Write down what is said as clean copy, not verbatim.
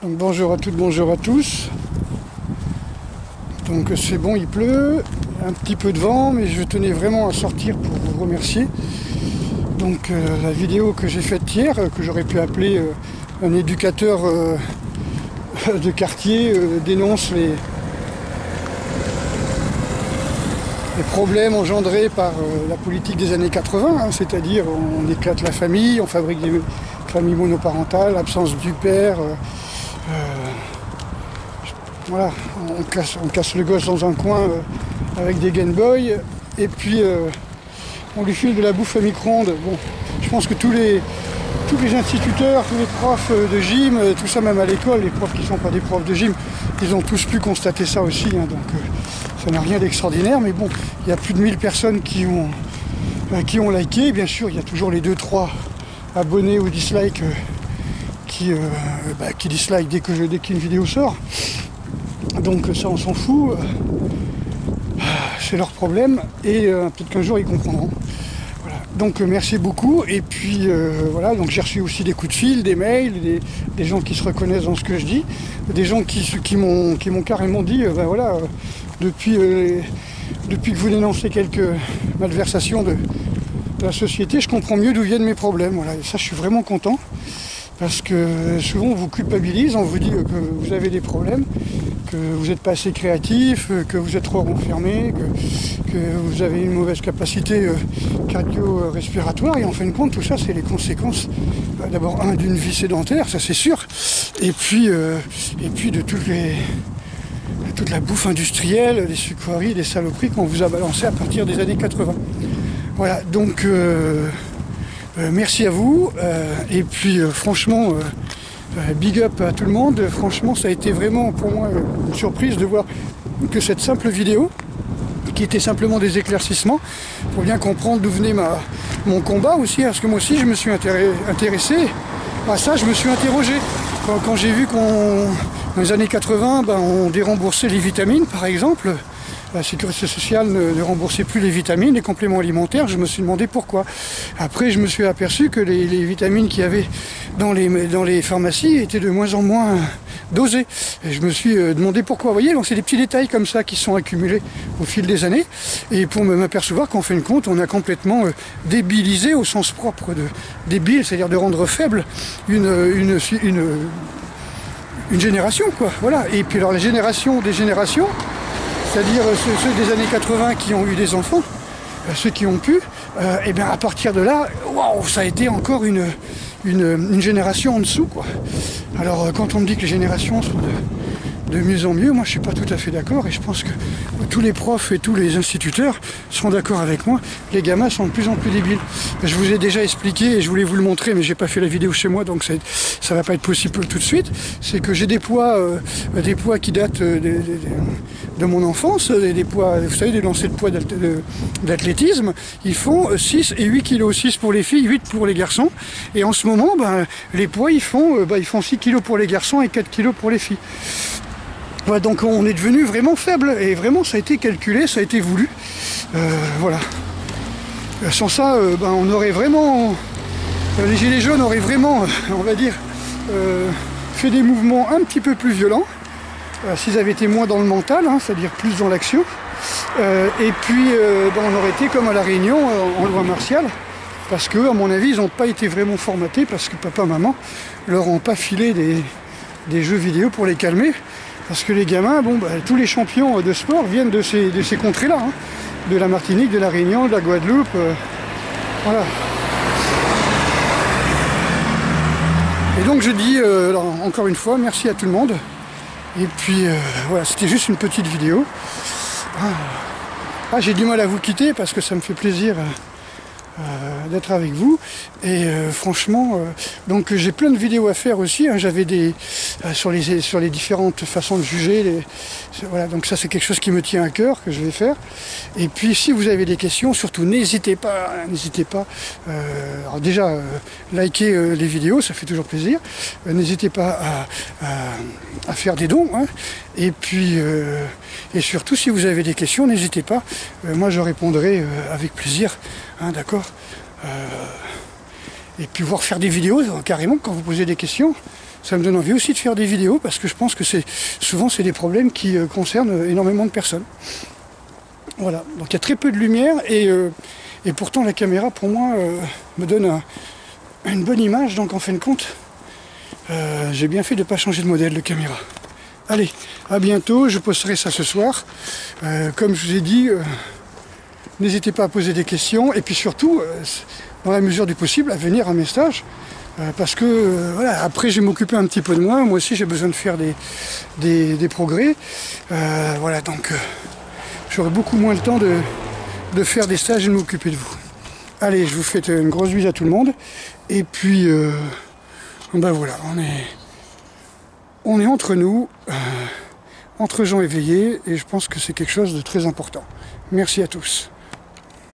Donc bonjour à toutes, bonjour à tous. Donc c'est bon, il pleut, un petit peu de vent, mais je tenais vraiment à sortir pour vous remercier. Donc la vidéo que j'ai faite hier, que j'aurais pu appeler un éducateur de quartier, dénonce les problèmes engendrés par la politique des années 80, hein, c'est-à-dire on éclate la famille, on fabrique des familles monoparentales, l'absence du père, voilà, on casse le gosse dans un coin avec des Game Boy, et puis on lui file de la bouffe à micro-ondes. Bon, je pense que tous les instituteurs, tous les profs de gym, tout ça, même à l'école, les profs qui ne sont pas des profs de gym, ils ont tous pu constater ça aussi, hein, donc ça n'a rien d'extraordinaire, mais bon, il y a plus de 1000 personnes qui ont liké. Bien sûr, il y a toujours les 2-3 abonnés ou dislikes qui dislike dès qu'une vidéo sort. Donc ça, on s'en fout. C'est leur problème, et peut-être qu'un jour ils comprendront. Voilà. Donc merci beaucoup, et puis voilà, donc j'ai reçu aussi des coups de fil, des mails, des gens qui se reconnaissent dans ce que je dis, des gens qui m'ont carrément dit voilà, depuis que vous dénoncez quelques malversations de la société, je comprends mieux d'où viennent mes problèmes. Voilà. Et ça, je suis vraiment content, parce que souvent on vous culpabilise, on vous dit que vous avez des problèmes, que vous n'êtes pas assez créatif, que vous êtes trop renfermé, que vous avez une mauvaise capacité cardio-respiratoire, et en fin de compte, tout ça, c'est les conséquences d'abord d'une vie sédentaire, ça c'est sûr, et puis de toute la bouffe industrielle, les sucreries, les saloperies qu'on vous a balancées à partir des années 80. Voilà, donc merci à vous, et puis franchement, big up à tout le monde. Franchement, ça a été vraiment pour moi une surprise de voir que cette simple vidéo, qui était simplement des éclaircissements, pour bien comprendre d'où venait mon combat aussi, parce que moi aussi je me suis intéressé à ça, je me suis interrogé. Quand j'ai vu dans les années 80, on déremboursait les vitamines par exemple, la sécurité sociale ne remboursait plus les vitamines, les compléments alimentaires, je me suis demandé pourquoi. Après, je me suis aperçu que les vitamines qu'il y avait dans les pharmacies étaient de moins en moins dosées. Et je me suis demandé pourquoi. Vous voyez, donc c'est des petits détails comme ça qui sont accumulés au fil des années. Et pour m'apercevoir qu'en fin de compte, on a complètement débilisé au sens propre de débile, c'est-à-dire de rendre faible une génération, quoi. Voilà. Et puis alors, les générations des générations, c'est-à-dire ceux des années 80 qui ont eu des enfants, ceux qui ont pu, et bien à partir de là, waouh, ça a été encore une génération en dessous, quoi. Alors quand on me dit que les générations sont de mieux en mieux, moi je suis pas tout à fait d'accord, et je pense que tous les profs et tous les instituteurs seront d'accord avec moi, les gamins sont de plus en plus débiles. Je vous ai déjà expliqué, et je voulais vous le montrer, mais j'ai pas fait la vidéo chez moi, donc ça va pas être possible tout de suite. C'est que j'ai des poids qui datent de mon enfance, des poids, vous savez, des lancers de poids d'athlétisme, ils font 6 et 8 kg, 6 pour les filles, 8 pour les garçons, et en ce moment, les poids, ils font 6 kg pour les garçons et 4 kg pour les filles. Voilà, donc on est devenu vraiment faible, et vraiment ça a été calculé, ça a été voulu. Voilà. Sans ça, on aurait vraiment, les gilets jaunes auraient vraiment, on va dire, fait des mouvements un petit peu plus violents, s'ils avaient été moins dans le mental, hein, c'est-à-dire plus dans l'action. Et puis on aurait été comme à La Réunion, en loi martiale, parce que, à mon avis, ils n'ont pas été vraiment formatés, parce que papa, maman leur ont pas filé des jeux vidéo pour les calmer. Parce que les gamins, tous les champions de sport viennent de ces contrées-là, hein, de la Martinique, de la Réunion, de la Guadeloupe, voilà. Et donc je dis encore une fois, merci à tout le monde. Et puis voilà, c'était juste une petite vidéo. J'ai du mal à vous quitter parce que ça me fait plaisir d'être avec vous, et franchement donc j'ai plein de vidéos à faire aussi, hein. J'avais sur les différentes façons de juger, voilà, donc ça c'est quelque chose qui me tient à cœur, que je vais faire. Et puis si vous avez des questions, surtout n'hésitez pas, alors déjà likez les vidéos, ça fait toujours plaisir, n'hésitez pas à faire des dons, hein. Et puis et surtout si vous avez des questions, n'hésitez pas, moi je répondrai avec plaisir, hein, d'accord. Et puis voir faire des vidéos carrément quand vous posez des questions, Ça me donne envie aussi de faire des vidéos parce que je pense que souvent c'est des problèmes qui concernent énormément de personnes. Voilà, donc il y a très peu de lumière et pourtant la caméra pour moi me donne une bonne image, donc en fin de compte j'ai bien fait de ne pas changer de modèle de caméra. Allez, à bientôt, je posterai ça ce soir. Comme je vous ai dit, n'hésitez pas à poser des questions et puis surtout, dans la mesure du possible, à venir à mes stages. Parce que voilà, après je vais m'occuper un petit peu de moi aussi j'ai besoin de faire des progrès. Voilà, donc j'aurai beaucoup moins le temps de faire des stages et de m'occuper de vous. Allez, je vous fais une grosse bise à tout le monde. Et puis, ben voilà, on est entre nous, entre gens éveillés, et je pense que c'est quelque chose de très important. Merci à tous.